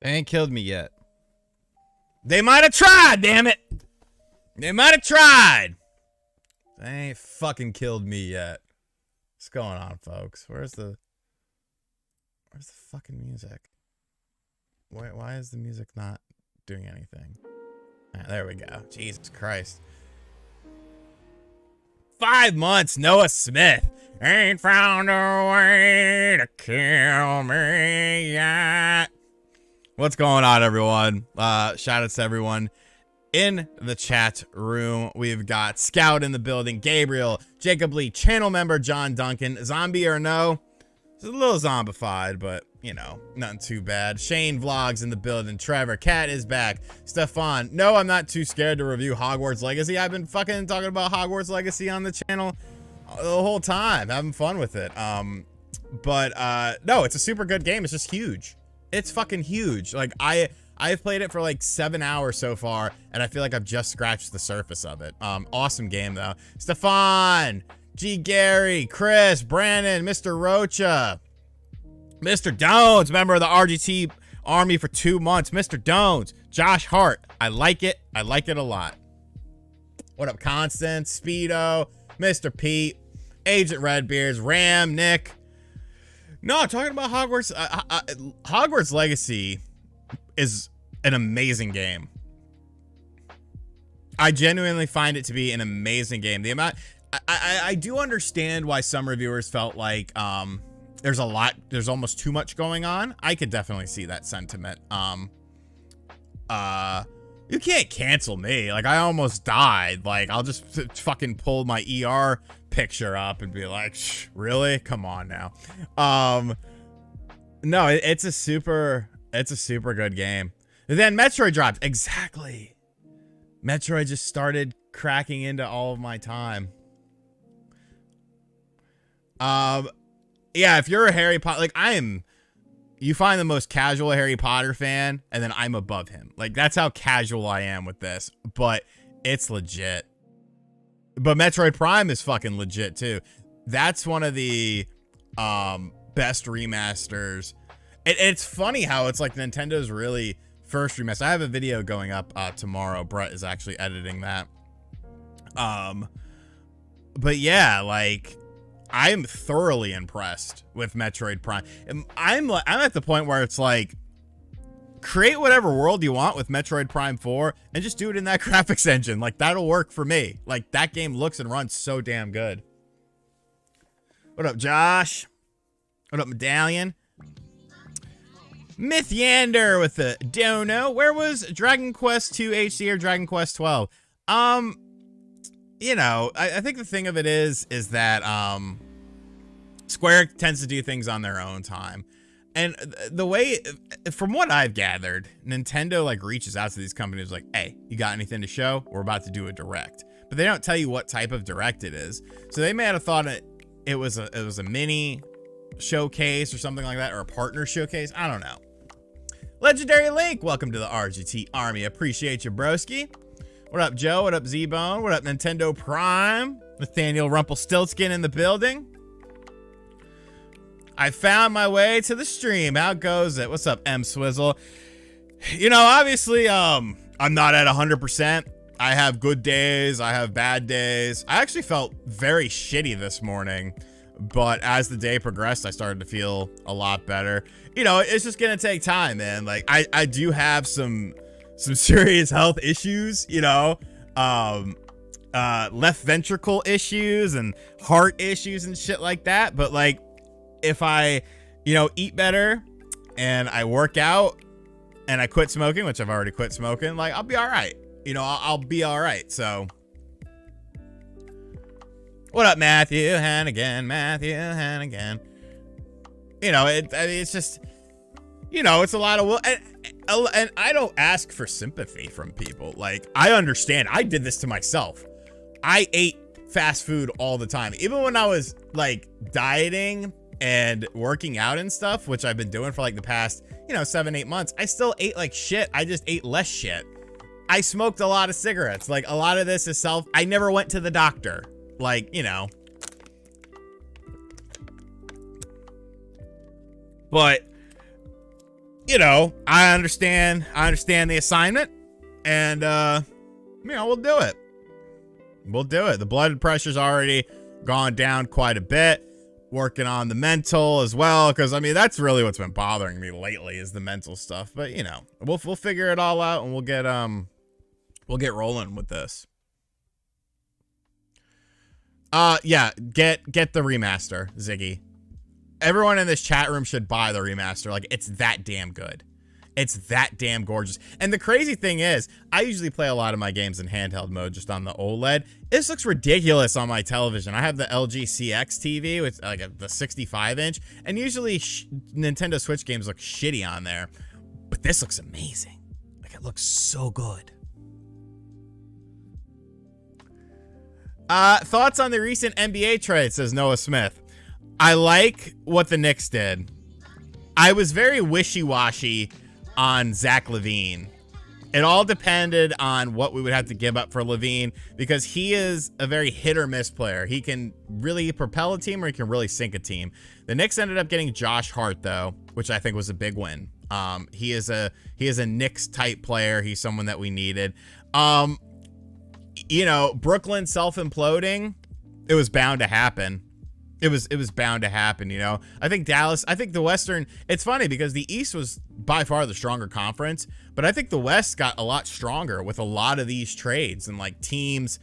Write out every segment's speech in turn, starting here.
Ain't killed me yet. They might have tried, damn it. They might have tried. They ain't fucking killed me yet. What's going on, folks? Where's the fucking music? Why is the music not doing anything? Right, there we go. Jesus Christ. 5 months, Noah Smith. Ain't found a way to kill me yet. What's going on, everyone? Shout outs to everyone in the chat room. We've got Scout in the building, Gabriel, Jacob Lee, channel member John Duncan, zombie or no. It's a little zombified, but you know, nothing too bad. Shane Vlogs in the building, Trevor, Cat is back, Stefan. No, I'm not too scared to review Hogwarts Legacy. I've been fucking talking about Hogwarts Legacy on the channel the whole time, having fun with it. No, it's a super good game. It's just huge. It's fucking huge. Like I've played it for like 7 hours so far, and I feel like I've just scratched the surface of it. Awesome game though. Stefan, G. Gary, Chris, Brandon, Mr. Rocha, Mr. Dones, member of the RGT Army for 2 months. Mr. Dones, Josh Hart. I like it. I like it a lot. What up, Constance, Speedo, Mr. Pete, Agent Redbeards, Ram, Nick. No, talking about Hogwarts. Hogwarts Legacy is an amazing game. I genuinely find it to be an amazing game. The amount I do understand why some reviewers felt like there's almost too much going on. I could definitely see that sentiment. You can't cancel me. Like, I almost died. Like, I'll just fucking pull my ER picture up and be like, shh, really? Come on now. No, it's a super good game. And then Metroid dropped. Exactly. Metroid just started cracking into all of my time. Yeah, if you're a Harry Potter, like you find the most casual Harry Potter fan, and then I'm above him. Like, that's how casual I am with this, but it's legit. But Metroid Prime is fucking legit too. That's one of the best remasters. It's funny how it's like Nintendo's really first remaster. I have a video going up tomorrow. Brett is actually editing that. But yeah, like, I'm thoroughly impressed with Metroid Prime. I'm at the point where it's like, create whatever world you want with Metroid Prime 4 and just do it in that graphics engine. Like, that'll work for me. Like, that game looks and runs so damn good. What up, Josh? What up, Medallion? Myth Yander with the dono. Where was Dragon Quest 2 HD or Dragon Quest 12? You know, I think the thing of it is that Square tends to do things on their own time. And the way, from what I've gathered, Nintendo like reaches out to these companies like, hey, you got anything to show? We're about to do a direct. But they don't tell you what type of direct it is. So they may have thought it was a mini showcase or something like that, or a partner showcase. I don't know. Legendary Link, welcome to the RGT Army. Appreciate you, broski. What up, Joe? What up, Z-Bone? What up, Nintendo Prime? Nathaniel Rumpelstiltskin in the building. I found my way to the stream. How goes it? What's up, M Swizzle? You know, obviously, I'm not at 100%. I have good days. I have bad days. I actually felt very shitty this morning, but as the day progressed, I started to feel a lot better. You know, it's just gonna take time, man. Like, I do have some serious health issues, you know, left ventricle issues and heart issues and shit like that. But like, if I, you know, eat better and I work out and I quit smoking, which I've already quit smoking, like, I'll be all right. You know, I'll be all right. So what up, Matthew Hannigan? Matthew Hannigan. You know, I mean, it's just, you know, it's a lot of will. And I don't ask for sympathy from people. Like, I understand. I did this to myself. I ate fast food all the time. Even when I was like dieting and working out and stuff, which I've been doing for like the past, you know, 7-8 months, I still ate like shit. I just ate less shit. I smoked a lot of cigarettes. Like, a lot of this is I never went to the doctor. Like, you know. But you know, I understand the assignment, and you know, we'll do it. We'll do it. The blood pressure's already gone down quite a bit. Working on the mental as well, because I mean that's really what's been bothering me lately is the mental stuff. But you know, we'll figure it all out, and we'll get rolling with this. Yeah, get the remaster, Ziggy. Everyone in this chat room should buy the remaster. Like, it's that damn good. It's that damn gorgeous. And the crazy thing is, I usually play a lot of my games in handheld mode, just on the OLED. This looks ridiculous on my television. I have the LG CX TV with like the 65-inch, and usually Nintendo Switch games look shitty on there. But this looks amazing. Like, it looks so good. Thoughts on the recent NBA trade, says Noah Smith. I like what the Knicks did. I was very wishy-washy on Zach LaVine. It all depended on what we would have to give up for LaVine, because he is a very hit or miss player. He can really propel a team, or he can really sink a team. The Knicks ended up getting Josh Hart, though, which I think was a big win. He is a Knicks type player. He's someone that we needed. You know, Brooklyn self-imploding, it was bound to happen. It was bound to happen, you know. I think Dallas, I think the Western, it's funny because the East was by far the stronger conference, but I think the West got a lot stronger with a lot of these trades, and like teams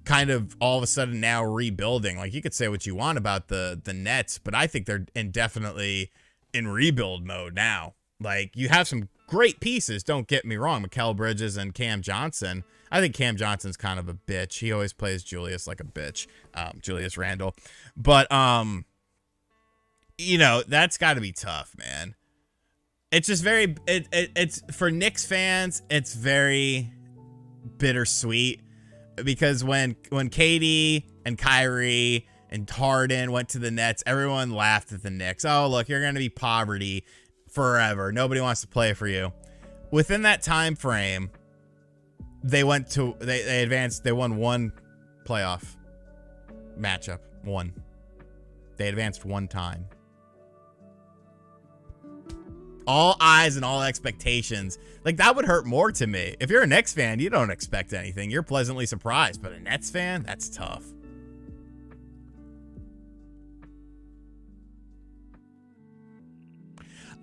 kind of all of a sudden now rebuilding. Like, you could say what you want about the Nets, but I think they're indefinitely in rebuild mode now. Like, you have some great pieces, don't get me wrong, Mikal Bridges and Cam Johnson. I think Cam Johnson's kind of a bitch. He always plays Julius like a bitch, Julius Randle. But, you know, that's got to be tough, man. It's just very, it's for Knicks fans, it's very bittersweet, because when KD and Kyrie and Harden went to the Nets, everyone laughed at the Knicks. Oh, look, you're going to be poverty forever. Nobody wants to play for you. Within that time frame, they advanced, they won one playoff matchup. One. They advanced one time. All eyes and all expectations. Like, that would hurt more to me. If you're a Knicks fan, you don't expect anything. You're pleasantly surprised. But a Nets fan, that's tough.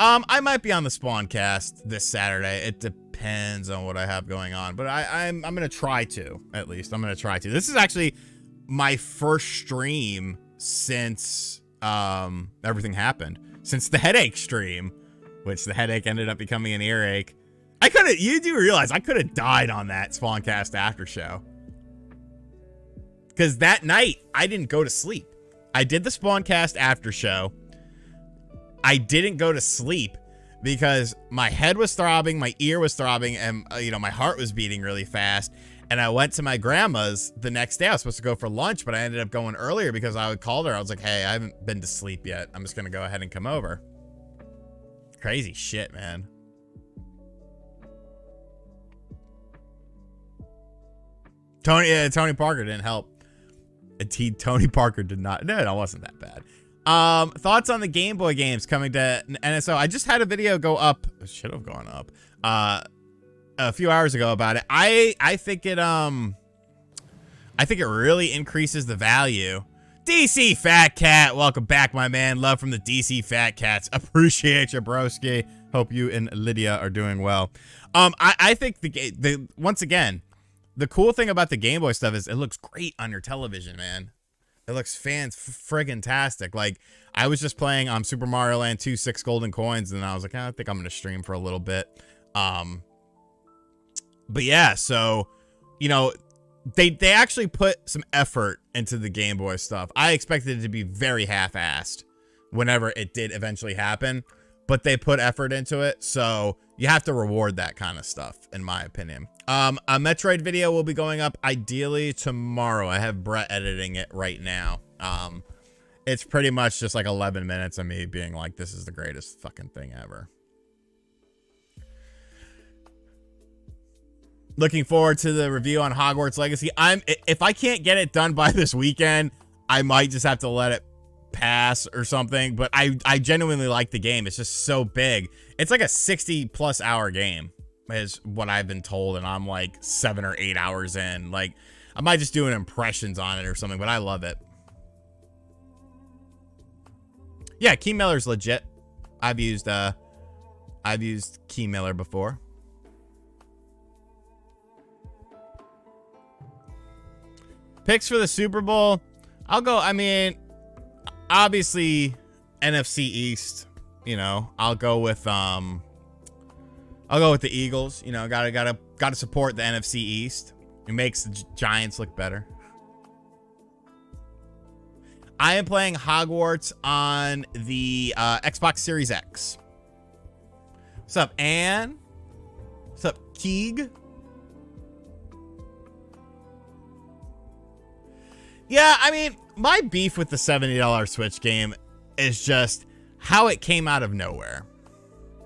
I might be on the Spawncast this Saturday. It depends on what I have going on, but I'm gonna try to, at least. I'm gonna try to. This is actually my first stream since everything happened. Since the headache stream, which the headache ended up becoming an earache. You do realize I could have died on that Spawncast after show. Because that night, I didn't go to sleep. I did the Spawncast after show. I didn't go to sleep because my head was throbbing, my ear was throbbing, and you know, my heart was beating really fast. And I went to my grandma's the next day. I was supposed to go for lunch, but I ended up going earlier because I called her. I was like, hey, I haven't been to sleep yet. I'm just going to go ahead and come over. Crazy shit, man. Tony Parker didn't help. Tony Parker did not. No, it wasn't that bad. Thoughts on the Game Boy games coming to NSO. I just had a video go up. It should have gone up a few hours ago about it. I think it really increases the value. DC Fat Cat, welcome back, my man. Love from the DC Fat Cats. Appreciate you, broski. Hope you and Lydia are doing well. I think once again, the cool thing about the Game Boy stuff is it looks great on your television, man. It looks friggin-tastic. Like, I was just playing Super Mario Land 2 6 golden coins, and I was like, I think I'm gonna stream for a little bit. But yeah, so, you know, they actually put some effort into the Game Boy stuff. I expected it to be very half-assed whenever it did eventually happen, but they put effort into it, so you have to reward that kind of stuff, in my opinion. A Metroid video will be going up ideally tomorrow. I have Brett editing it right now. It's pretty much just like 11 minutes of me being like, this is the greatest fucking thing ever. Looking forward to the review on Hogwarts Legacy. If I can't get it done by this weekend, I might just have to let it pass or something, but I genuinely like the game. It's just so big. It's like a 60+ hour game is what I've been told, and I'm like 7 or 8 hours in. Like, I might just doing impressions on it or something, but I love it. Yeah, Key Miller's legit. I've used Key Miller before. Picks for the Super Bowl. I'll go, I mean, obviously NFC East, you know. I'll go with the Eagles. You know, gotta support the NFC East. It makes the Giants look better. I am playing Hogwarts on the Xbox Series X. What's up, Ann? What's up, Keeg? Yeah, I mean, my beef with the $70 Switch game is just how it came out of nowhere.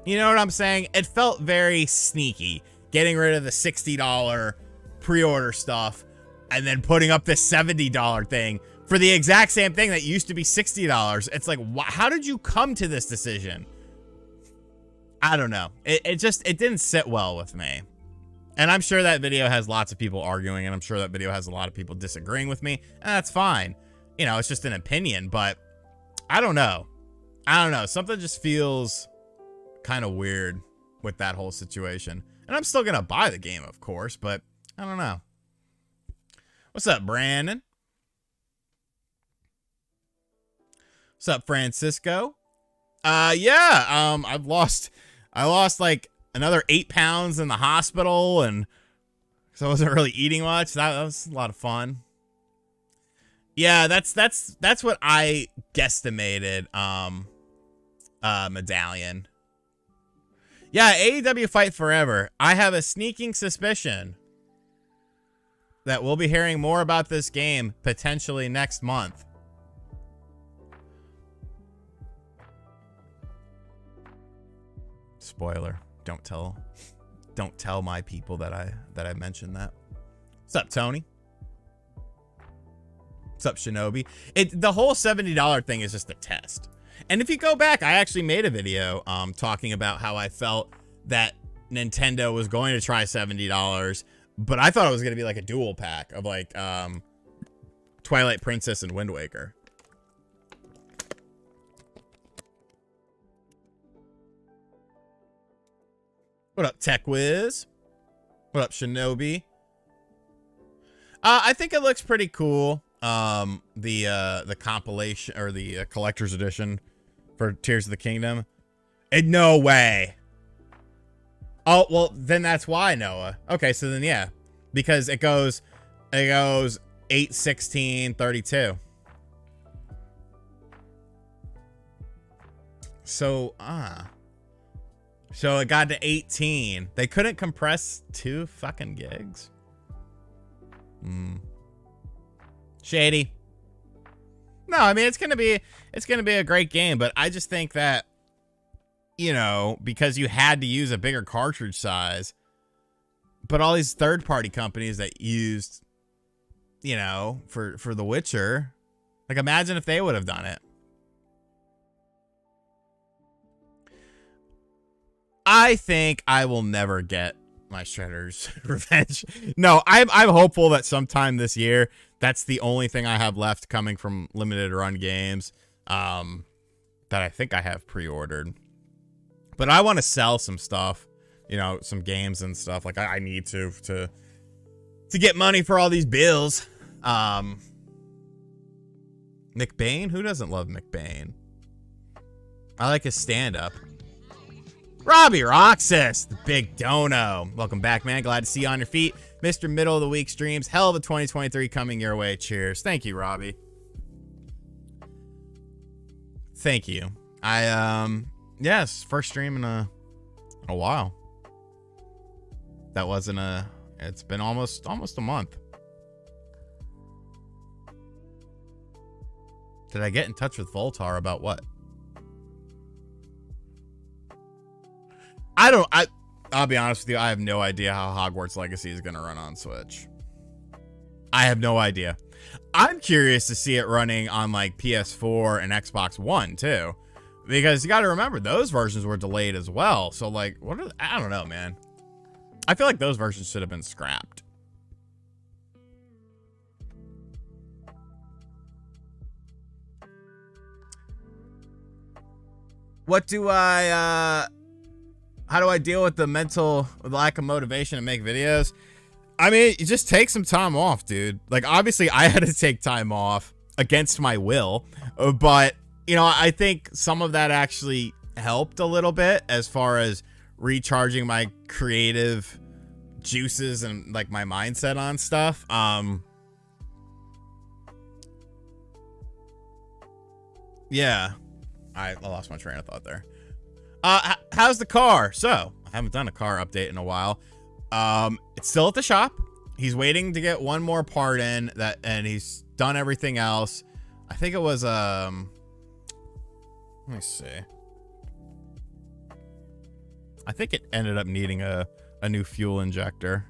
You know what I'm saying? It felt very sneaky, getting rid of the $60 pre-order stuff and then putting up this $70 thing for the exact same thing that used to be $60. It's like, how did you come to this decision? I don't know. It didn't sit well with me. And I'm sure that video has lots of people arguing, and I'm sure that video has a lot of people disagreeing with me, and that's fine. You know, it's just an opinion, but I don't know. Something just feels kind of weird with that whole situation. And I'm still going to buy the game, of course, but I don't know. What's up, Brandon? What's up, Francisco? Yeah, I lost like another 8 pounds in the hospital, and so I wasn't really eating much. That was a lot of fun. Yeah, that's what I guesstimated. Medallion. Yeah, AEW Fight Forever. I have a sneaking suspicion that we'll be hearing more about this game potentially next month. Spoiler. Don't tell my people that I mentioned that. What's up, Tony? What's up, Shinobi? The whole $70 thing is just a test. And if you go back, I actually made a video talking about how I felt that Nintendo was going to try $70, but I thought it was going to be like a dual pack of like Twilight Princess and Wind Waker. What up, Tech Wiz? What up, Shinobi? I think it looks pretty cool. The compilation or the collector's edition for Tears of the Kingdom. No way. Oh, well, then that's why, Noah. Okay, so then yeah, because it goes 8, 16, 32. So it got to 18. They couldn't compress 2 fucking gigs. Shady. No, I mean, it's gonna be a great game, but I just think that, you know, because you had to use a bigger cartridge size, but all these third-party companies that used, you know, for The Witcher, like, imagine if they would have done it. I think I will never get my Shredder's Revenge. No, I'm hopeful that sometime this year, that's the only thing I have left coming from limited run games that I think I have pre-ordered. But I want to sell some stuff, you know, some games and stuff. Like I need to get money for all these bills. McBain? Who doesn't love McBain? I like his stand-up. Robbie Roxas, the big dono. Welcome back, man. Glad to see you on your feet. Mr. Middle of the Week streams. Hell of a 2023 coming your way. Cheers. Thank you, Robbie. Thank you. Yes, first stream in a while. That wasn't it's been almost a month. Did I get in touch with Voltar about what? I'll be honest with you, I have no idea how Hogwarts Legacy is going to run on Switch. I have no idea. I'm curious to see it running on like PS4 and Xbox One too, because you got to remember those versions were delayed as well. So like, I don't know, man. I feel like those versions should have been scrapped. What do I, how do I deal with the lack of motivation to make videos? I mean, you just take some time off, dude. Like, obviously, I had to take time off against my will, but, you know, I think some of that actually helped a little bit as far as recharging my creative juices and, like, my mindset on stuff. Yeah. I lost my train of thought there. How's the car? So, I haven't done a car update in a while. It's still at the shop. He's waiting to get one more part in and he's done everything else. I think it was, let me see. I think it ended up needing a new fuel injector.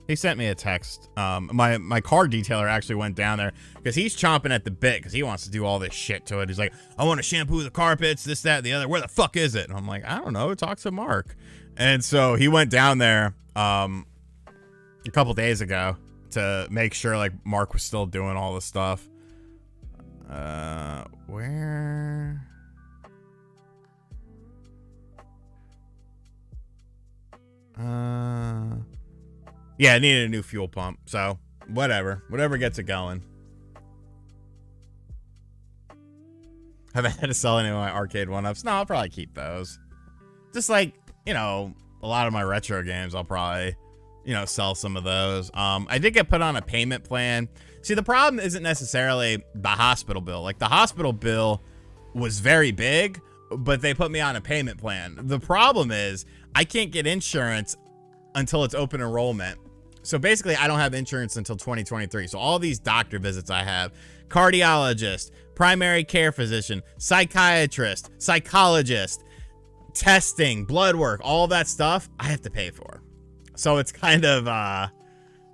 He sent me a text. My car detailer actually went down there because he's chomping at the bit because he wants to do all this shit to it. He's like, I want to shampoo the carpets, this, that, the other. Where the fuck is it? And I'm like, I don't know. Talk to Mark. And so he went down there a couple days ago to make sure like Mark was still doing all the stuff. Where? Yeah, I needed a new fuel pump. So whatever gets it going. Have I had to sell any of my arcade one-ups? No, I'll probably keep those. Just like, you know, a lot of my retro games, I'll probably, you know, sell some of those. I did get put on a payment plan. See, the problem isn't necessarily the hospital bill. Like, the hospital bill was very big, but they put me on a payment plan. The problem is I can't get insurance until it's open enrollment. So basically, I don't have insurance until 2023. So all these doctor visits I have, cardiologist, primary care physician, psychiatrist, psychologist, testing, blood work, all that stuff, I have to pay for. So it's kind of,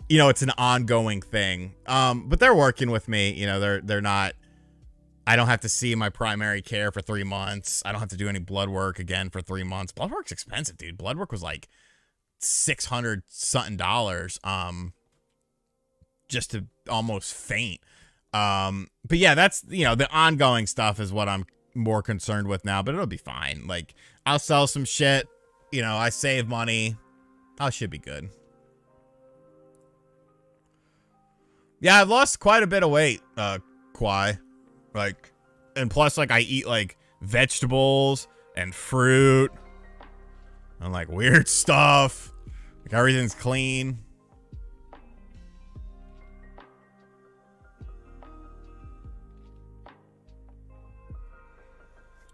you know, it's an ongoing thing. But they're working with me. You know, they're not, I don't have to see my primary care for 3 months. I don't have to do any blood work again for 3 months. Blood work's expensive, dude. Blood work was like $600 something, just to almost faint. But yeah, that's, you know, the ongoing stuff is what I'm more concerned with now, but it'll be fine. Like, I'll sell some shit, you know, I save money. I should be good. Yeah, I've lost quite a bit of weight, Kwai. Like, and plus, like, I eat, like, vegetables and fruit and, like, weird stuff. Like, everything's clean.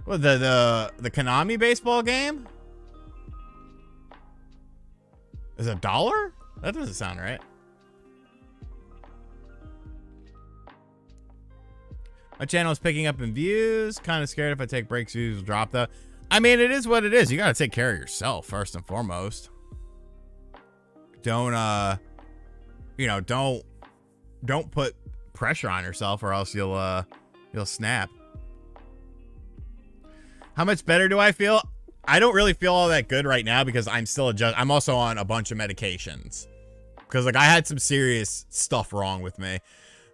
What, the Konami baseball game? Is it $1? That doesn't sound right. My channel is picking up in views. Kind of scared if I take breaks, views will drop though. I mean, it is what it is. You got to take care of yourself first and foremost. Don't, you know, don't put pressure on yourself or else you'll snap. How much better do I feel? I don't really feel all that good right now because I'm still I'm also on a bunch of medications because like I had some serious stuff wrong with me.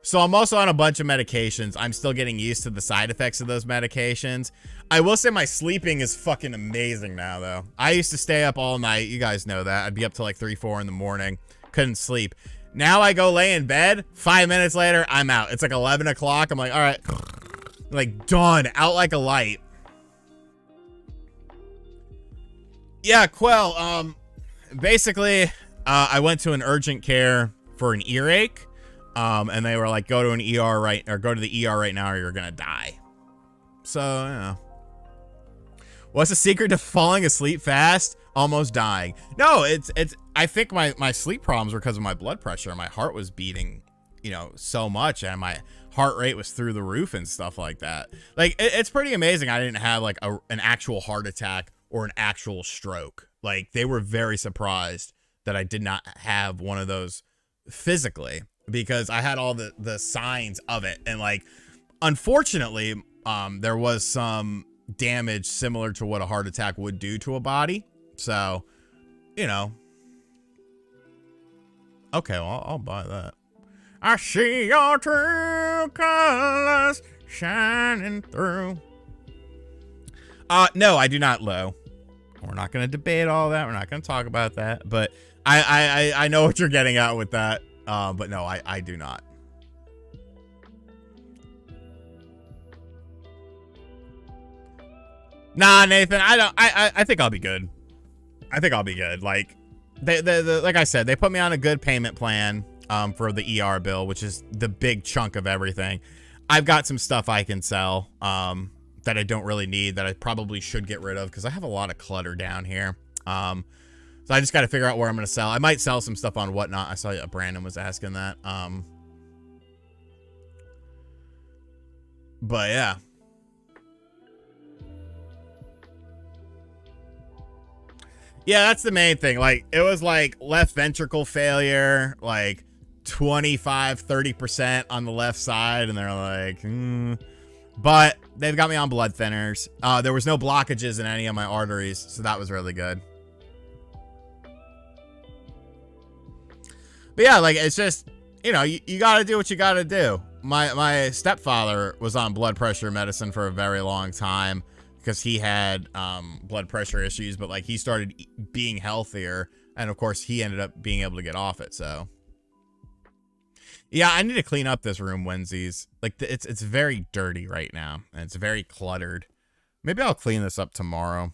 So I'm also on a bunch of medications. I'm still getting used to the side effects of those medications. I will say my sleeping is fucking amazing now though. I used to stay up all night. You guys know that. I'd be up till like 3, 4 in the morning. Couldn't sleep. Now I go lay in bed. 5 minutes later, I'm out. It's like 11 o'clock. I'm like, all right, like done, out like a light. Yeah, Quell, basically, I went to an urgent care for an earache, and they were like, go to an ER go to the ER right now or you're gonna die. So, yeah. What's the secret to falling asleep fast? Almost dying. No, I think my sleep problems were because of my blood pressure. My heart was beating, you know, so much, and my heart rate was through the roof and stuff like that. Like, it's pretty amazing I didn't have, like, an actual heart attack or an actual stroke. Like, they were very surprised that I did not have one of those physically. because I had all the signs of it. And like, unfortunately, there was some damage similar to what a heart attack would do to a body. So, you know. Okay, well, I'll buy that. I see your true colors shining through. No, I do not, Lo. We're not going to debate all that. We're not going to talk about that. But I know what you're getting at with that. But no, I do not. Nah, Nathan, I think I'll be good. I think I'll be good. Like, like I said, they put me on a good payment plan for the ER bill, which is the big chunk of everything. I've got some stuff I can sell that I don't really need, that I probably should get rid of, because I have a lot of clutter down here. So I just got to figure out where I'm going to sell. I might sell some stuff on Whatnot. I saw Brandon was asking that. But yeah. Yeah, that's the main thing. Like, it was like left ventricle failure, like 25-30% on the left side, and they're like, But they've got me on blood thinners. There was no blockages in any of my arteries, so that was really good. But yeah, like, it's just, you know, you got to do what you got to do. My stepfather was on blood pressure medicine for a very long time, because he had blood pressure issues, but like he started being healthier, and of course he ended up being able to get off it. So yeah, I need to clean up this room, Wednesdays. Like, it's very dirty right now, and it's very cluttered. Maybe I'll clean this up tomorrow.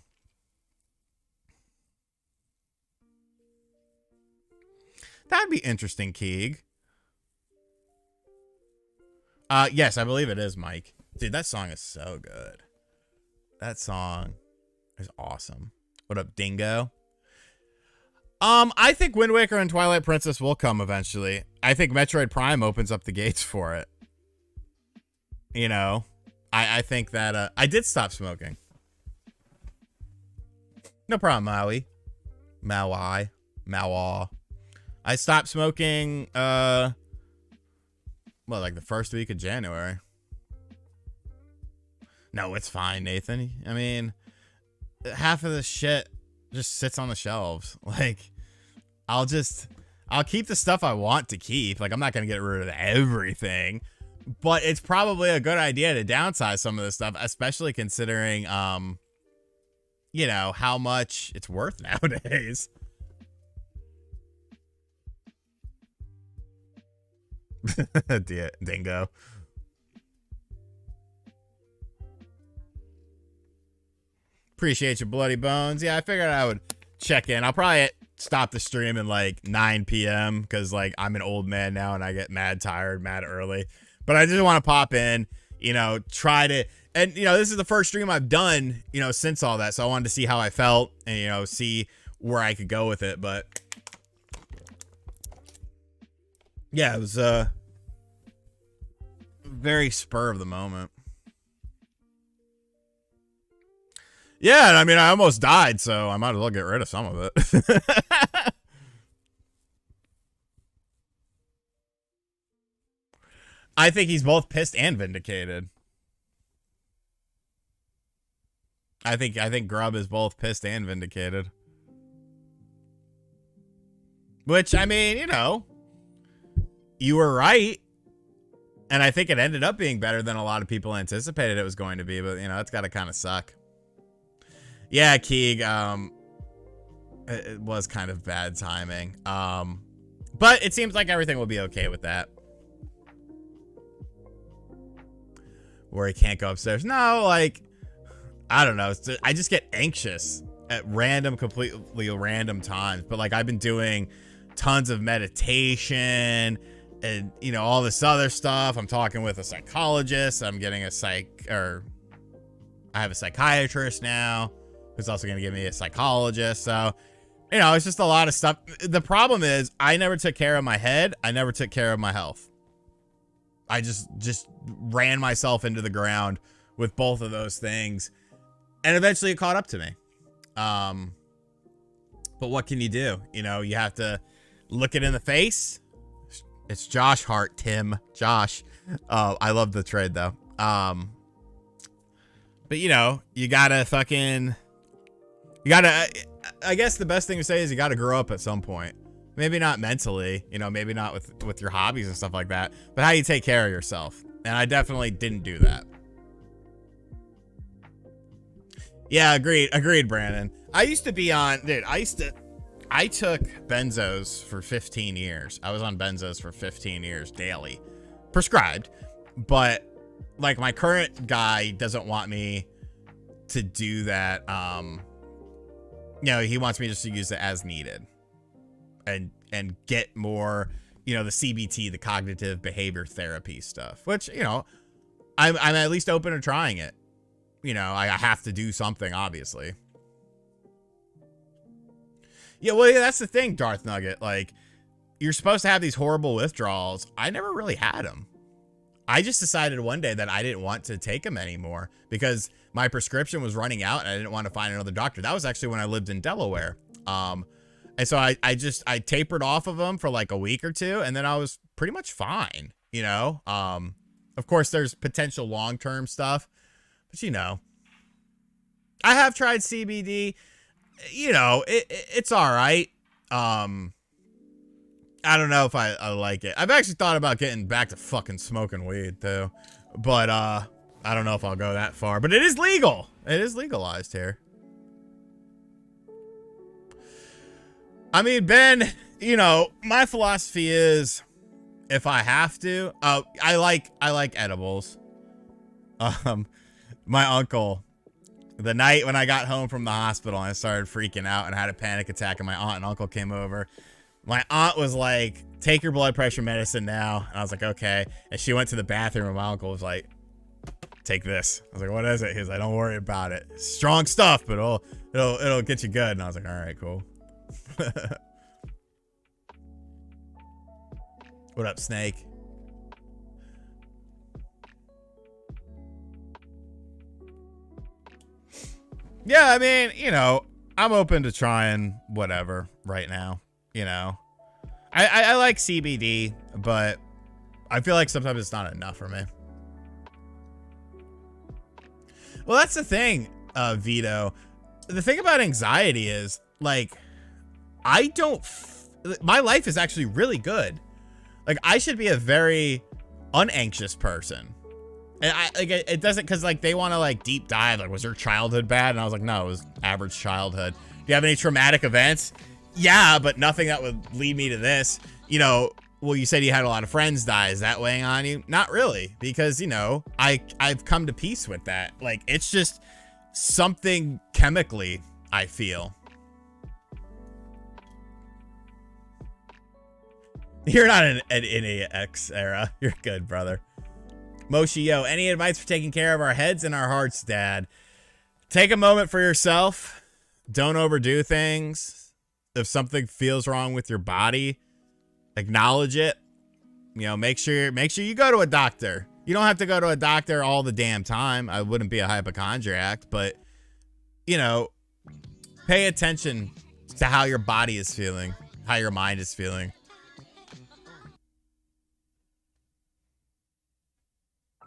That'd be interesting, Keeg. Yes, I believe it is, Mike. Dude, that song is so good. That song is awesome. What up, Dingo? I think Wind Waker and Twilight Princess will come eventually. I think Metroid Prime opens up the gates for it. You know, I think that I did stop smoking. No problem, Maui. Maui. I stopped smoking well, like the first week of January. No, it's fine, Nathan. I mean, half of the shit just sits on the shelves. Like, I'll keep the stuff I want to keep. Like, I'm not going to get rid of everything, but it's probably a good idea to downsize some of this stuff, especially considering, you know, how much it's worth nowadays. Dingo. Appreciate your bloody bones. Yeah, I figured I would check in. I'll probably stop the stream at like 9 p.m. because like I'm an old man now and I get mad tired, mad early. But I just want to pop in, you know, try to, and you know, this is the first stream I've done, you know, since all that. So I wanted to see how I felt and, you know, see where I could go with it. But yeah, it was very spur of the moment. Yeah, and I mean, I almost died, so I might as well get rid of some of it. I think he's both pissed and vindicated. I think Grub is both pissed and vindicated. Which, I mean, you know, you were right. And I think it ended up being better than a lot of people anticipated it was going to be, but, you know, it's got to kind of suck. Yeah, Keeg, it was kind of bad timing. But it seems like everything will be okay with that. Where he can't go upstairs. No, like, I don't know. I just get anxious at completely random times. But, like, I've been doing tons of meditation and, you know, all this other stuff. I'm talking with a psychologist. I'm getting I have a psychiatrist now who's also going to give me a psychologist. So, you know, it's just a lot of stuff. The problem is I never took care of my head. I never took care of my health. I just ran myself into the ground with both of those things. And eventually it caught up to me. But what can you do? You know, you have to look it in the face, It's Josh Hart, Tim, Josh. I love the trade though. But you know, you gotta I guess the best thing to say is you gotta grow up at some point. Maybe not mentally, you know, maybe not with your hobbies and stuff like that, but how you take care of yourself. And I definitely didn't do that. Yeah, agreed, Brandon. I used to be on, dude, I took benzos for 15 years. I was on benzos for 15 years daily, prescribed. But like my current guy doesn't want me to do that. You know, he wants me just to use it as needed and get more, you know, the CBT, the cognitive behavior therapy stuff, which, you know, I'm at least open to trying it. You know, I have to do something, obviously. Yeah, well, yeah, that's the thing, Darth Nugget. Like, you're supposed to have these horrible withdrawals. I never really had them. I just decided one day that I didn't want to take them anymore because my prescription was running out and I didn't want to find another doctor. That was actually when I lived in Delaware. And so I tapered off of them for like a week or two, and then I was pretty much fine, you know? Of course, there's potential long-term stuff, but you know, I have tried CBD. You know, it's all right. I don't know if I like it. I've actually thought about getting back to fucking smoking weed too, but I don't know if I'll go that far. But it is legal. It is legalized here. I mean, Ben, you know, my philosophy is if I have to, I like edibles. My uncle, the night when I got home from the hospital and I started freaking out and had a panic attack and my aunt and uncle came over, my aunt was like, take your blood pressure medicine now. And I was like, okay. And she went to the bathroom and my uncle was like, take this. I was like, what is it? He was like, don't worry about it. Strong stuff, but it'll get you good. And I was like, all right, cool. What up, Snake? Yeah, I mean, you know, I'm open to trying whatever right now, you know. I like CBD, but I feel like sometimes it's not enough for me. Well, that's the thing, Vito. The thing about anxiety is, like, my life is actually really good. Like, I should be a very unanxious person. And it doesn't, because like they want to like deep dive, like, was your childhood bad? And I was like, no, it was average childhood. Do you have any traumatic events? Yeah, but nothing that would lead me to this. You know, well, you said you had a lot of friends die. Is that weighing on you? Not really, because, you know, I've come to peace with that. Like, it's just something chemically, I feel. You're not in an X era. You're good, brother. Moshi, yo, any advice for taking care of our heads and our hearts, Dad? Take a moment for yourself. Don't overdo things. If something feels wrong with your body, acknowledge it. You know, make sure you go to a doctor. You don't have to go to a doctor all the damn time. I wouldn't be a hypochondriac, but, you know, pay attention to how your body is feeling, how your mind is feeling.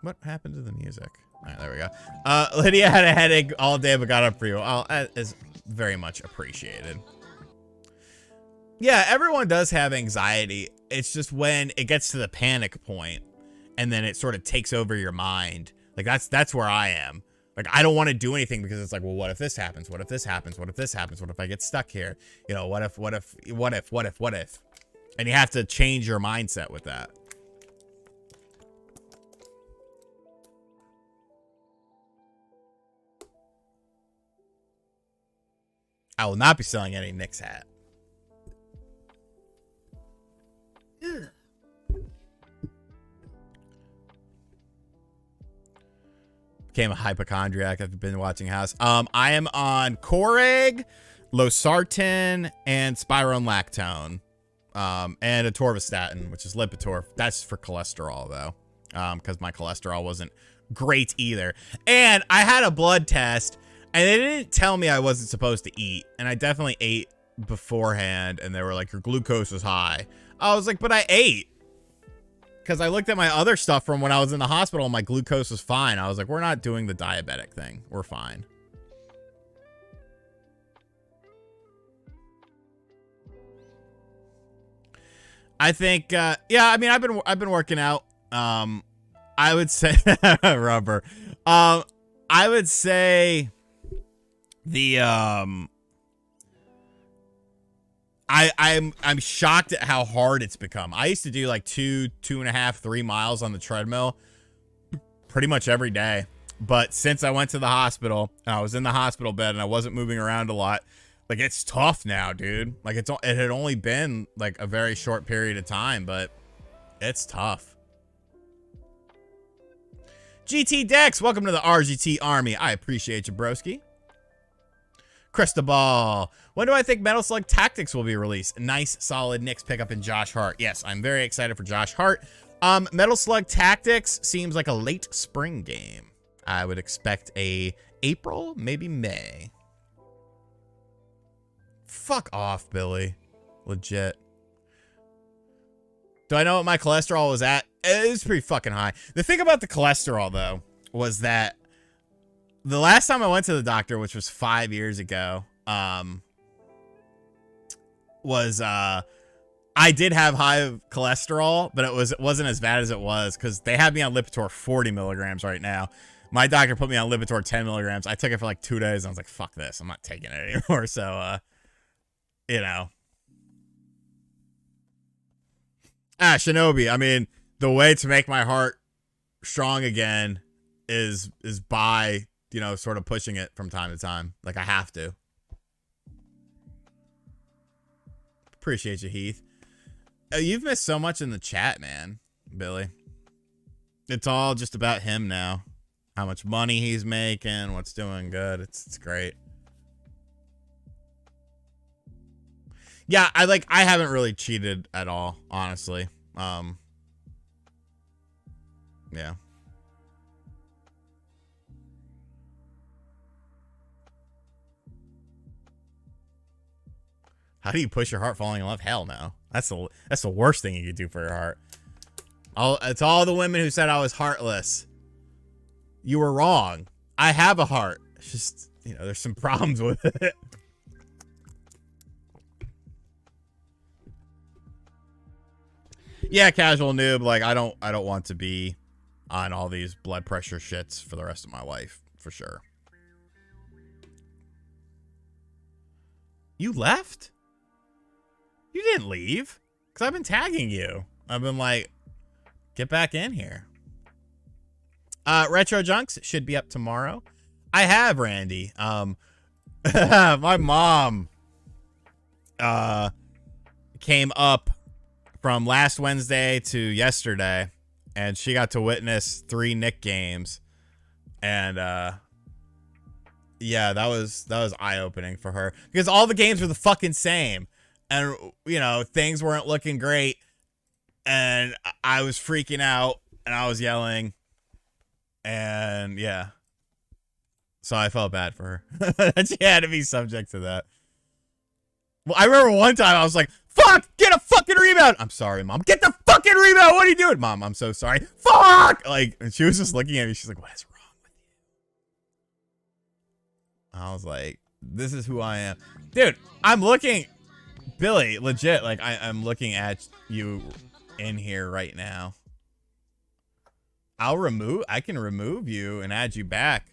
What happened to the music? All right, there we go. Lydia had a headache all day but got up for you. Oh, that is very much appreciated. Yeah, everyone does have anxiety. It's just when it gets to the panic point and then it sort of takes over your mind. Like, that's where I am. Like, I don't want to do anything because it's like, well, what if this happens? What if this happens? What if this happens? What if I get stuck here? You know, what if? And you have to change your mindset with that. I will not be selling any Knicks hat. Became a hypochondriac. I've been watching House. I am on Coreg, losartan, and spironolactone, and atorvastatin, which is Lipitor. That's for cholesterol, though, because my cholesterol wasn't great either. And I had a blood test, and they didn't tell me I wasn't supposed to eat, and I definitely ate beforehand, and they were like, your glucose is high. I was like, but I ate. because I looked at my other stuff from when I was in the hospital and my glucose was fine. I was like, we're not doing the diabetic thing. We're fine. I think, yeah, I mean, I've been working out. I would say rubber. I would say the, I'm shocked at how hard it's become. I used to do like 2.5, 3 miles on the treadmill pretty much every day. But since I went to the hospital and I was in the hospital bed and I wasn't moving around a lot, like, it's tough now, dude. Like, it had only been like a very short period of time, but it's tough. GT Dex, welcome to the RGT Army. I appreciate you, broski. Cristobal, when do I think Metal Slug Tactics will be released? Nice, solid Knicks pickup in Josh Hart. Yes, I'm very excited for Josh Hart. Metal Slug Tactics seems like a late spring game. I would expect a April, maybe May. Fuck off, Billy. Legit. Do I know what my cholesterol was at? It was pretty fucking high. The thing about the cholesterol, though, was that the last time I went to the doctor, which was 5 years ago, I did have high cholesterol, but it wasn't as bad as it was because they had me on Lipitor 40 milligrams right now. My doctor put me on Lipitor 10 milligrams. I took it for like 2 days. And I was like, fuck this. I'm not taking it anymore. So, you know. Shinobi, I mean, the way to make my heart strong again is by, you know, sort of pushing it from time to time. Like, I have to. Appreciate you, Heath. You've missed so much in the chat, man, Billy. It's all just about him now. How much money he's making, what's doing good. It's great. Yeah, I haven't really cheated at all, honestly. Yeah. How do you push your heart falling in love? Hell no. That's the worst thing you could do for your heart. It's all the women who said I was heartless. You were wrong. I have a heart. It's just, you know, there's some problems with it. Yeah, casual noob. Like, I don't want to be on all these blood pressure shits for the rest of my life, for sure. You left? You didn't leave. Because I've been tagging you. I've been like, get back in here. Retro Junks should be up tomorrow. I have, Randy. My mom came up from last Wednesday to yesterday, and she got to witness 3 Nick games. And yeah, that was eye-opening for her. Because all the games were the fucking same. And, you know, things weren't looking great. And I was freaking out, and I was yelling. And yeah, so I felt bad for her. She had to be subject to that. Well, I remember one time I was like, fuck, get a fucking rebound. I'm sorry, Mom. Get the fucking rebound. What are you doing? Mom, I'm so sorry. Fuck. Like, and she was just looking at me. She's like, what is wrong with you? I was like, this is who I am. Dude, I'm looking, Billy, legit, like, I'm looking at you in here right now. I can remove you and add you back.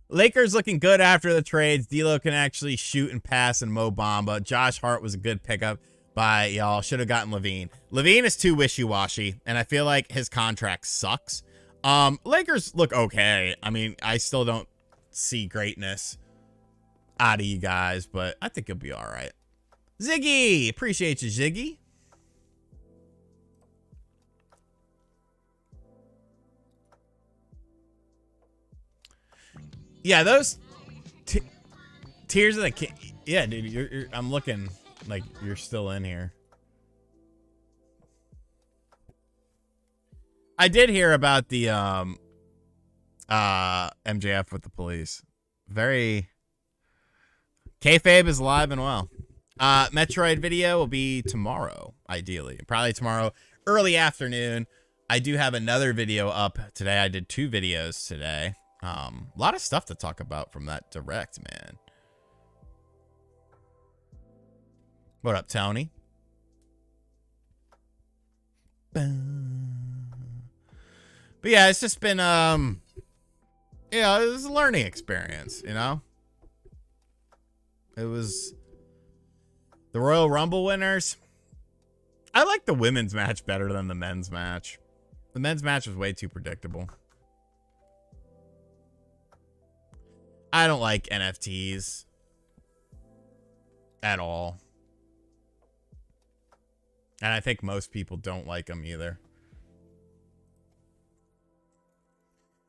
Lakers looking good after the trades. D'Lo can actually shoot and pass and Mo Bamba. Josh Hart was a good pickup by y'all. Should have gotten Levine. Levine is too wishy-washy, and I feel like his contract sucks. Lakers look okay. I mean, I still don't see greatness out of you guys, but I think you'll be all right. Ziggy, appreciate you, Ziggy. Yeah, those Tears of the King. Yeah, dude, I'm looking like you're still in here. I did hear about the MJF with the police. Very kayfabe is alive and well. Metroid video will be tomorrow, ideally. Probably tomorrow, early afternoon. I do have another video up today. I did 2 videos today. A lot of stuff to talk about from that direct, man. What up, Tony? But yeah, it's just been, it was a learning experience, you know? It was the Royal Rumble winners. I like the women's match better than the men's match. The men's match was way too predictable. I don't like NFTs at all. And I think most people don't like them either.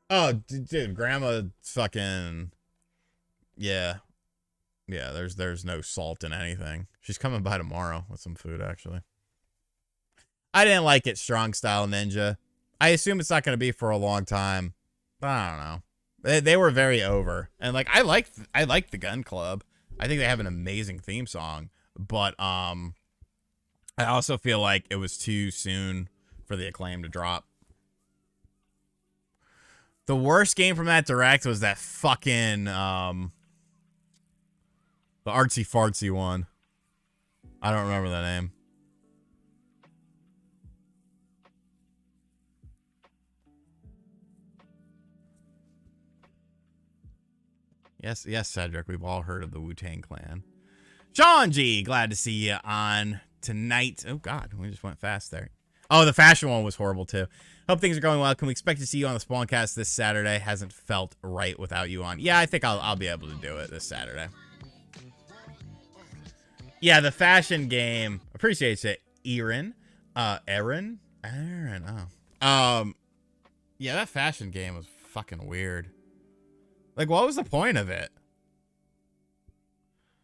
Oh, dude, grandma fucking... Yeah. Yeah, there's no salt in anything. She's coming by tomorrow with some food, actually. I didn't like it, Strong Style Ninja. I assume it's not going to be for a long time. But I don't know. They were very over. And, like, I like the Gun Club. I think they have an amazing theme song. But, I also feel like it was too soon for the Acclaim to drop. The worst game from that direct was that fucking, the artsy fartsy one. I don't remember the name. Yes, Cedric. We've all heard of the Wu-Tang Clan. John G, glad to see you on tonight. Oh, God. We just went fast there. Oh, the fashion one was horrible, too. Hope things are going well. Can we expect to see you on the Spawncast this Saturday? Hasn't felt right without you on. Yeah, I think I'll be able to do it this Saturday. Yeah, the fashion game. Appreciate it, Aaron. Aaron. Oh. Yeah, that fashion game was fucking weird. Like, what was the point of it?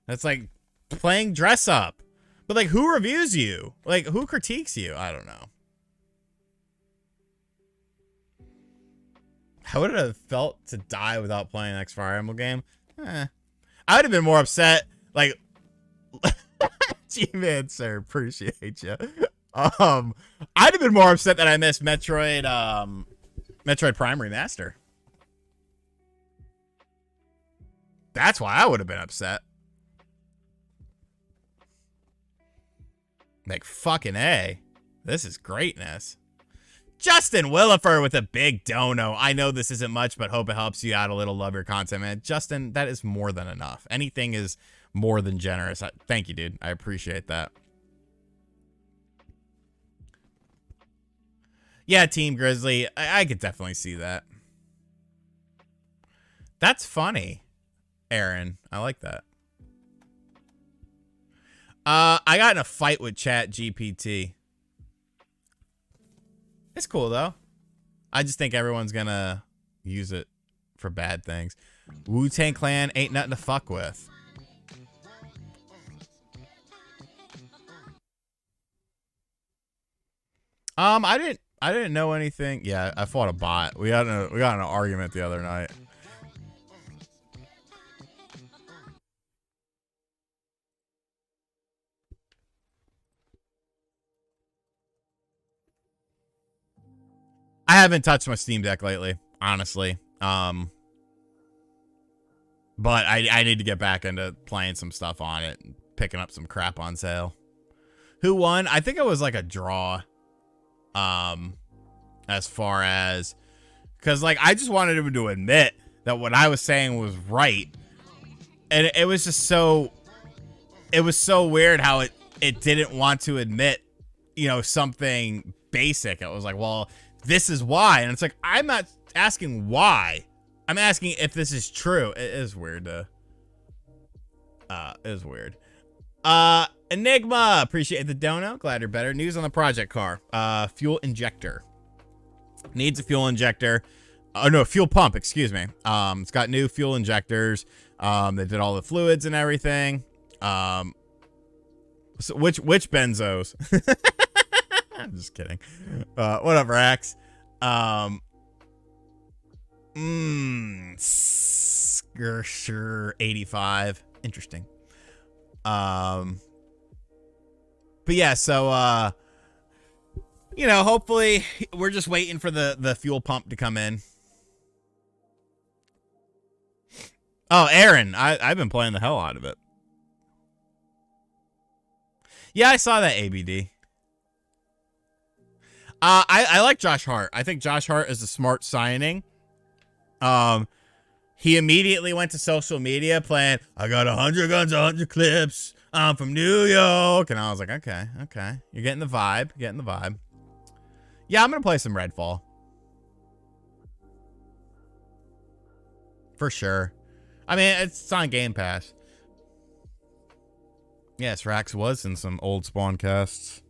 That's like playing dress up. But, like, who reviews you? Like, who critiques you? I don't know. How would it have felt to die without playing an X Fire Emblem game? I would have been more upset. Like, G-Man, sir, appreciate you. I'd have been more upset that I missed Metroid Prime Remaster. That's why I would have been upset. Like, fucking A. This is greatness. Justin Willifer with a big dono. I know this isn't much, but hope it helps you out a little. Love your content, man. Justin, that is more than enough. Anything is more than generous. Thank you, dude. I appreciate that. Yeah, Team Grizzly. I could definitely see that. That's funny, Aaron. I like that. I got in a fight with Chat GPT. It's cool, though. I just think everyone's gonna use it for bad things. Wu-Tang Clan ain't nothing to fuck with. I didn't know anything. Yeah, I fought a bot. We got in an argument the other night. I haven't touched my Steam Deck lately, honestly. But I need to get back into playing some stuff on it and picking up some crap on sale. Who won? I think it was like a draw. As far as, because like I just wanted him to admit that what I was saying was right, and it was just so, it was so weird how it didn't want to admit, you know, something basic. It was like, well, this is why, and it's like, I'm not asking why, I'm asking if this is true. It is weird to, it is weird. Enigma, appreciate the dono. Glad you're better. News on the project car. Fuel injector. Needs a fuel injector. Oh no, fuel pump, excuse me. It's got new fuel injectors. They did all the fluids and everything. So which benzos? I'm just kidding. Whatever, Axe. Sure, 85. Interesting. But yeah, so you know, hopefully we're just waiting for the fuel pump to come in. Oh, Aaron, I've been playing the hell out of it. Yeah, I saw that ABD. I like Josh Hart. I think Josh Hart is a smart signing. He immediately went to social media playing, I got 100 guns, 100 clips. I'm from New York. And I was like, okay. You're getting the vibe. Yeah, I'm going to play some Redfall. For sure. I mean, it's on Game Pass. Yes, Rax was in some old Spawn casts.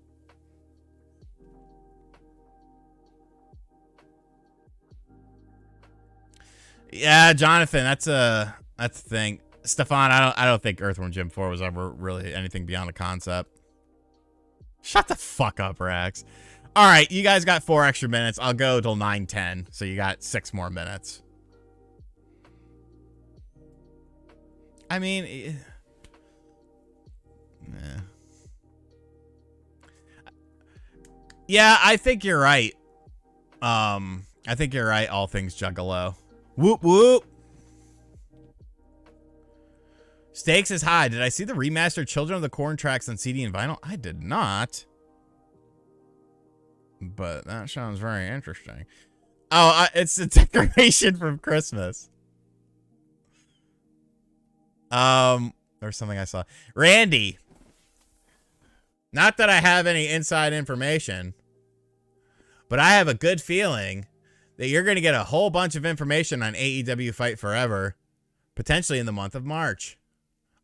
Yeah, Jonathan, that's a thing. Stefan, I don't think Earthworm Jim 4 was ever really anything beyond a concept. Shut the fuck up, Rax. All right, you guys got 4 extra minutes. I'll go till 9:10, so you got 6 more minutes. I mean, yeah, I think you're right. I think you're right. All things Juggalo. Whoop whoop. Stakes is high. Did I see the remastered Children of the Corn tracks on CD and vinyl? I did not. But that sounds very interesting. Oh, it's a decoration from Christmas. There's something I saw. Randy. Not that I have any inside information, but I have a good feeling that you're going to get a whole bunch of information on AEW Fight Forever, potentially in the month of March.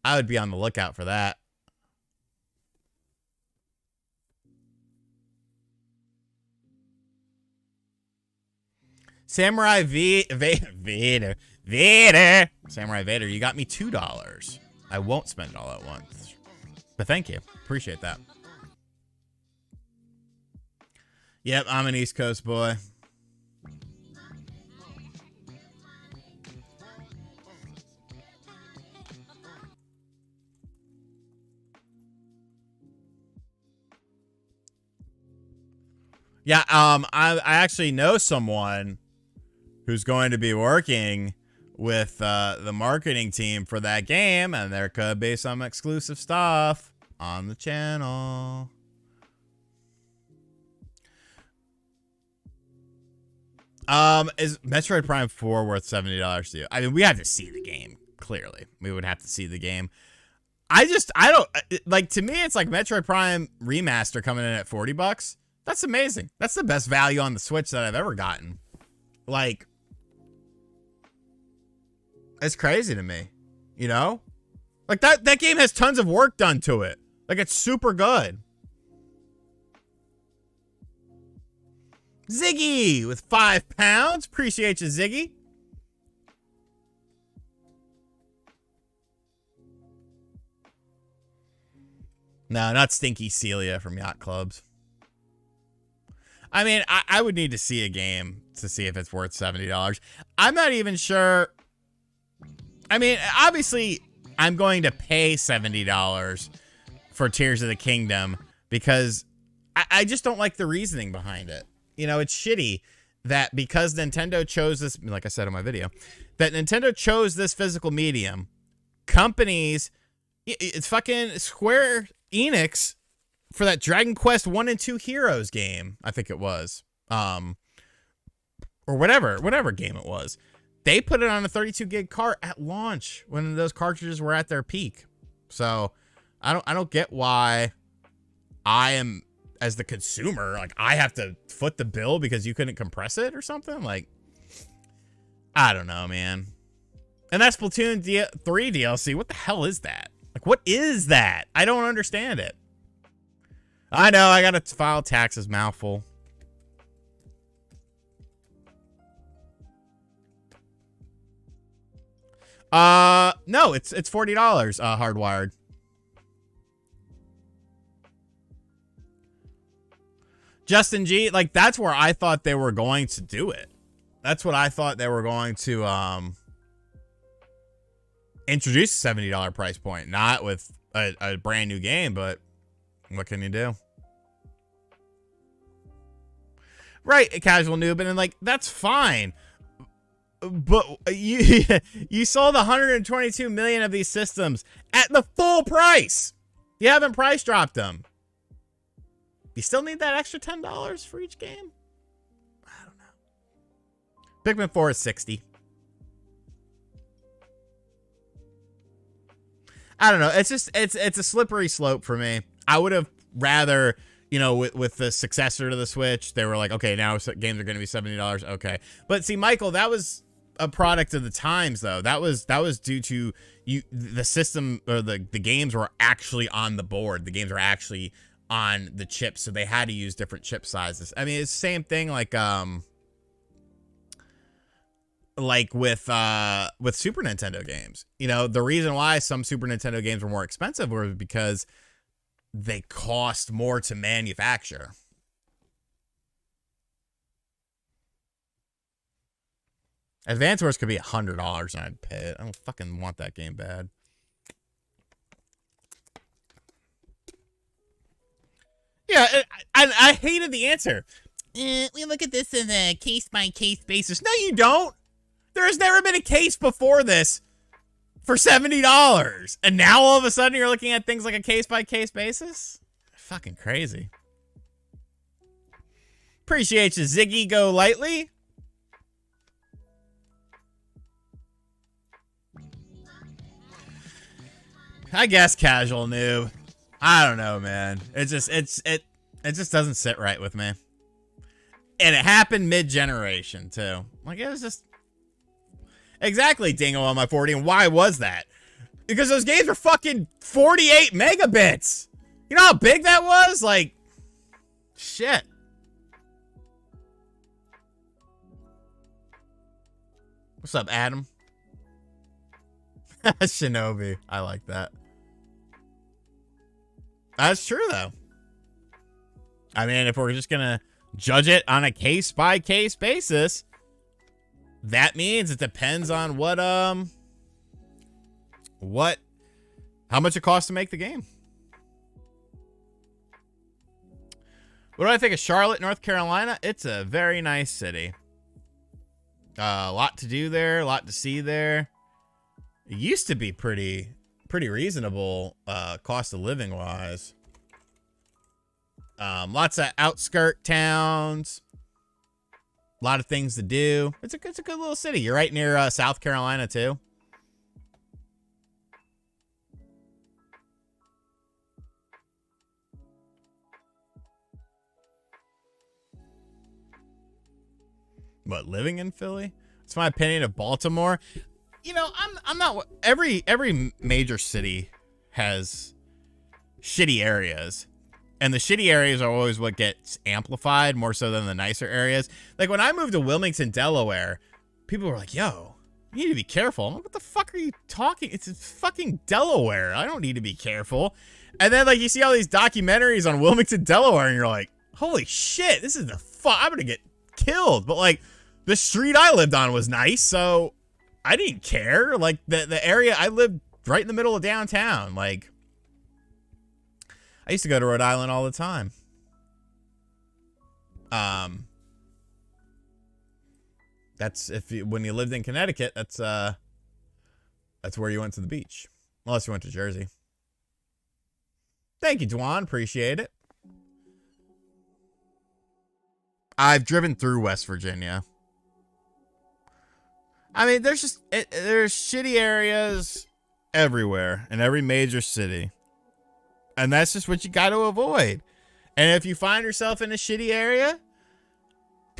I would be on the lookout for that. Samurai Vader. Samurai Vader, you got me $2. I won't spend all at once. But thank you. Appreciate that. Yep, I'm an East Coast boy. Yeah, I actually know someone who's going to be working with the marketing team for that game, and there could be some exclusive stuff on the channel. Is Metroid Prime 4 worth $70 to you? I mean, we have to see the game, clearly. We would have to see the game. I don't, like, to me, it's like Metroid Prime Remaster coming in at $40. That's amazing. That's the best value on the Switch that I've ever gotten. Like, it's crazy to me, you know? Like, that game has tons of work done to it. Like, it's super good. Ziggy with 5 pounds. Appreciate you, Ziggy. No, not Stinky Celia from Yacht Clubs. I mean, I would need to see a game to see if it's worth $70. I'm not even sure. I mean, obviously, I'm going to pay $70 for Tears of the Kingdom because I just don't like the reasoning behind it. You know, it's shitty that because Nintendo chose this, like I said in my video, that Nintendo chose this physical medium, companies, it's fucking Square Enix for that Dragon Quest 1 and 2 Heroes game, I think it was, or whatever game it was. They put it on a 32 gig cart at launch when those cartridges were at their peak. So I don't get why I am, as the consumer, like, I have to foot the bill because you couldn't compress it or something. Like, I don't know, man. And that's Splatoon 3 DLC. What the hell is that? Like, what is that? I don't understand it. I know, I gotta file taxes, mouthful. No, it's $40, hardwired. Justin G, like, that's where I thought they were going to do it. That's what I thought they were going to introduce a $70 price point, not with a brand new game, but What can you do? Right, a casual noob, and like, that's fine. But you you sold 122 million of these systems at the full price. You haven't price dropped them. You still need that extra $10 for each game? I don't know. Pikmin 4 is 60. I don't know. It's just it's a slippery slope for me. I would have rather, you know, with the successor to the Switch, they were like, okay, now games are going to be $70. Okay, but see, Michael, that was a product of the times, though. That was due to the system, or the games were actually on the board. The games were actually on the chips, so they had to use different chip sizes. I mean, it's the same thing like with Super Nintendo games. You know, the reason why some Super Nintendo games were more expensive was because they cost more to manufacture. Advance Wars could be $100 and I'd pay it. I don't fucking want that game bad. Yeah, I hated the answer. We look at this in a case-by-case basis. No, you don't. There has never been a case before this for $70. And now all of a sudden you're looking at things like a case-by-case basis? Fucking crazy. Appreciate you, Ziggy Go Lightly. I guess casual noob. I don't know, man. It just doesn't sit right with me. And it happened mid-generation too. Like, it was just exactly Dingo on my 40. And why was that? Because those games were fucking 48 megabits. You know how big that was? Like, shit. What's up, Adam? Shinobi. I like that. That's true, though. I mean, if we're just gonna judge it on a case-by-case basis, that means it depends on how much it costs to make the game. What do I think of Charlotte, North Carolina? It's a very nice city. A lot to do there, a lot to see there. It used to be pretty reasonable cost of living wise. Lots of outskirt towns, a lot of things to do. It's a good little city. You're right near South Carolina too. But living in Philly? It's my opinion of Baltimore. You know, I'm not, every major city has shitty areas, and the shitty areas are always what gets amplified more so than the nicer areas. Like when I moved to Wilmington, Delaware, people were like, yo, you need to be careful. I'm like, what the fuck are you talking? It's fucking Delaware. I don't need to be careful. And then like you see all these documentaries on Wilmington, Delaware, and you're like, holy shit, this is the fuck, I'm gonna get killed. But like the street I lived on was nice, so I didn't care. Like the area I lived right in the middle of downtown. Like I used to go to Rhode Island all the time. That's when you lived in Connecticut, that's where you went to the beach. Unless you went to Jersey. Thank you, Dwan. Appreciate it. I've driven through West Virginia. I mean, there's shitty areas everywhere in every major city. And that's just what you got to avoid. And if you find yourself in a shitty area,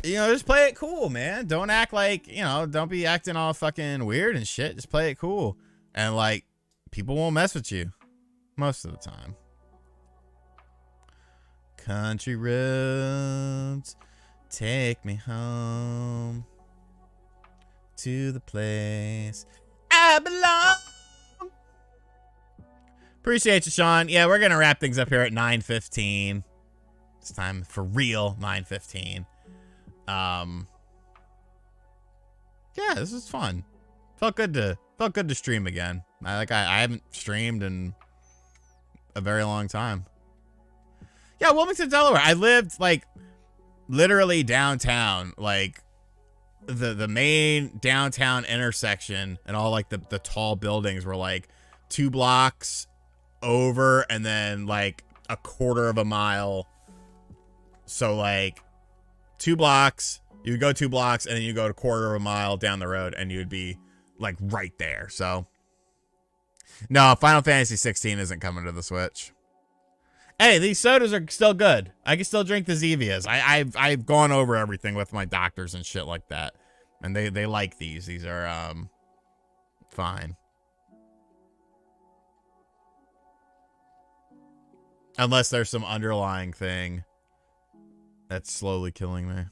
you know, just play it cool, man. Don't act like, you know, don't be acting all fucking weird and shit. Just play it cool. And like, people won't mess with you most of the time. Country roads, take me home to the place I belong. Appreciate you, Sean. Yeah, we're gonna wrap things up here at 9:15. It's time for real. 9:15. Yeah, this is fun. Felt good to stream again. I haven't streamed in a very long time. Yeah, Wilmington, Delaware. I lived like literally downtown, like the main downtown intersection, and all like the tall buildings were like 2 blocks over and then like a quarter of a mile. So like 2 blocks, you would go 2 blocks and then you go a quarter of a mile down the road and you'd be like right there. So no, Final Fantasy 16 isn't coming to the Switch. Hey, these sodas are still good. I can still drink the Zevias. I've gone over everything with my doctors and shit like that, and they like these. These are fine. Unless there's some underlying thing that's slowly killing me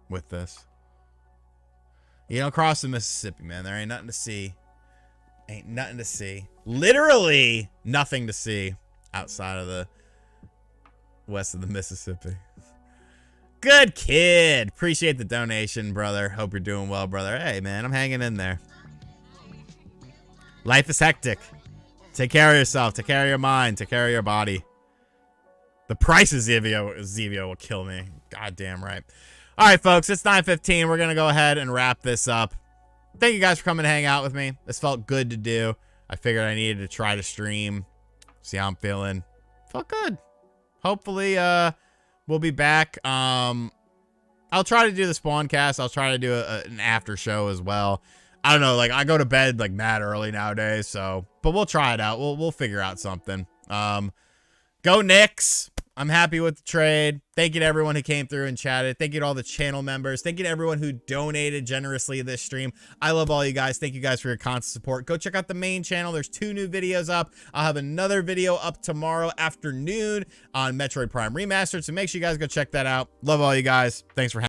with this. You know, cross the Mississippi, man. There ain't nothing to see. Ain't nothing to see. Literally nothing to see outside of the west of the Mississippi. Good kid. Appreciate the donation, brother. Hope you're doing well, brother. Hey, man, I'm hanging in there. Life is hectic. Take care of yourself. Take care of your mind. Take care of your body. The price of Zevio will kill me. Goddamn right. All right, folks, it's 9:15. We're going to go ahead and wrap this up. Thank you guys for coming to hang out with me. This felt good to do. I figured I needed to try to stream, see how I'm feeling. Felt good. Hopefully, we'll be back. I'll try to do the Spawncast. I'll try to do an after show as well. I don't know, like I go to bed like mad early nowadays, so but we'll try it out. We'll figure out something. Go Knicks. I'm happy with the trade. Thank you to everyone who came through and chatted. Thank you to all the channel members. Thank you to everyone who donated generously this stream. I love all you guys. Thank you guys for your constant support. Go check out the main channel. There's 2 new videos up. I'll have another video up tomorrow afternoon on Metroid Prime Remastered, so make sure you guys go check that out. Love all you guys. Thanks for having me.